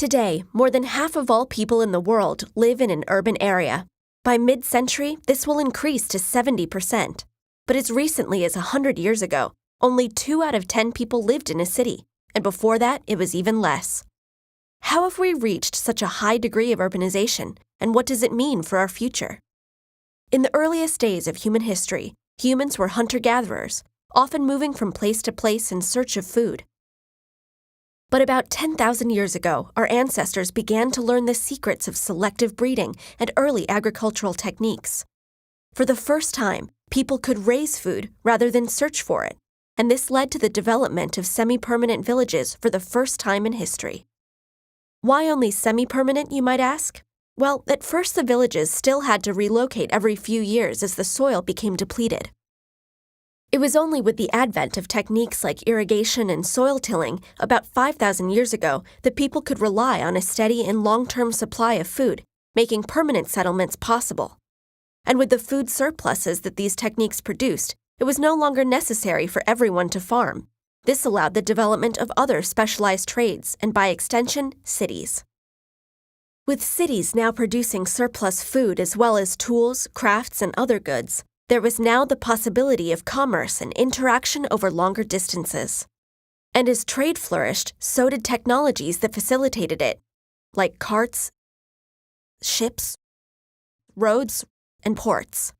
Today, more than half of all people in the world live in an urban area. By mid-century, this will increase to 70%. But as recently as 100 years ago, only 2 out of 10 people lived in a city, and before that, it was even less. How have we reached such a high degree of urbanization, and what does it mean for our future? In the earliest days of human history, humans were hunter-gatherers, often moving from place to place in search of food. But about 10,000 years ago, our ancestors began to learn the secrets of selective breeding and early agricultural techniques. For the first time, people could raise food rather than search for it, and this led to the development of semi-permanent villages for the first time in history. Why only semi-permanent, you might ask? Well, at first the villages still had to relocate every few years as the soil became depleted. It was only with the advent of techniques like irrigation and soil tilling about 5,000 years ago that people could rely on a steady and long-term supply of food, making permanent settlements possible. And with the food surpluses that these techniques produced, it was no longer necessary for everyone to farm. This allowed the development of other specialized trades and, by extension, cities. With cities now producing surplus food as well as tools, crafts, and other goods, there was now the possibility of commerce and interaction over longer distances. And as trade flourished, so did technologies that facilitated it, like carts, ships, roads, and ports.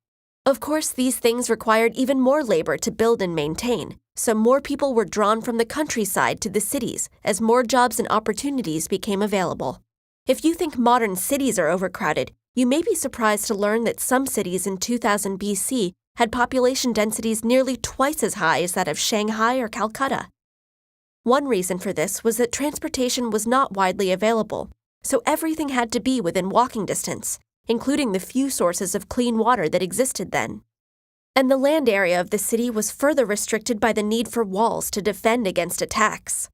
Of course, these things required even more labor to build and maintain, so more people were drawn from the countryside to the cities as more jobs and opportunities became available. If you think modern cities are overcrowded, you may be surprised to learn that some cities in 2000 BC had population densities nearly twice as high as that of Shanghai or Calcutta. One reason for this was that transportation was not widely available, so everything had to be within walking distance, including the few sources of clean water that existed then. And the land area of the city was further restricted by the need for walls to defend against attacks.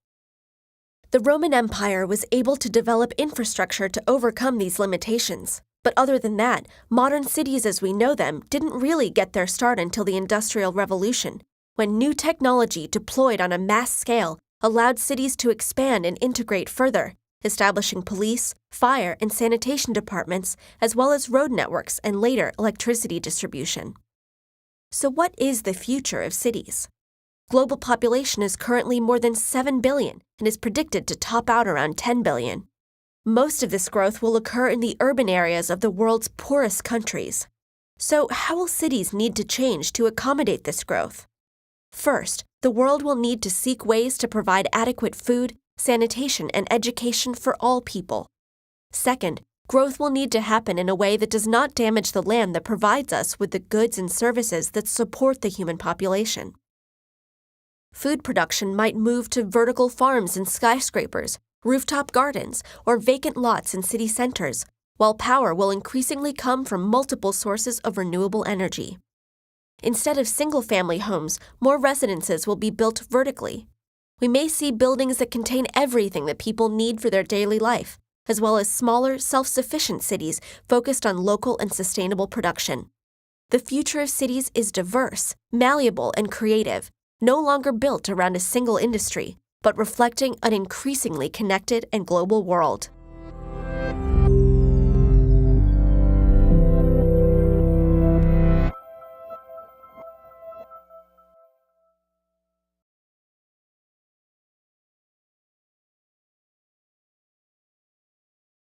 The Roman Empire was able to develop infrastructure to overcome these limitations. But other than that, modern cities as we know them didn't really get their start until the Industrial Revolution, when new technology deployed on a mass scale allowed cities to expand and integrate further, establishing police, fire, and sanitation departments, as well as road networks and later electricity distribution. So what is the future of cities? Global population is currently more than 7 billion and is predicted to top out around 10 billion. Most of this growth will occur in the urban areas of the world's poorest countries. So how will cities need to change to accommodate this growth? First, the world will need to seek ways to provide adequate food, sanitation, and education for all people. Second, growth will need to happen in a way that does not damage the land that provides us with the goods and services that support the human population. Food production might move to vertical farms and skyscrapers, rooftop gardens, or vacant lots in city centers, while power will increasingly come from multiple sources of renewable energy. Instead of single-family homes, more residences will be built vertically. We may see buildings that contain everything that people need for their daily life, as well as smaller, self-sufficient cities focused on local and sustainable production. The future of cities is diverse, malleable, and creative, no longer built around a single industry, but reflecting an increasingly connected and global world.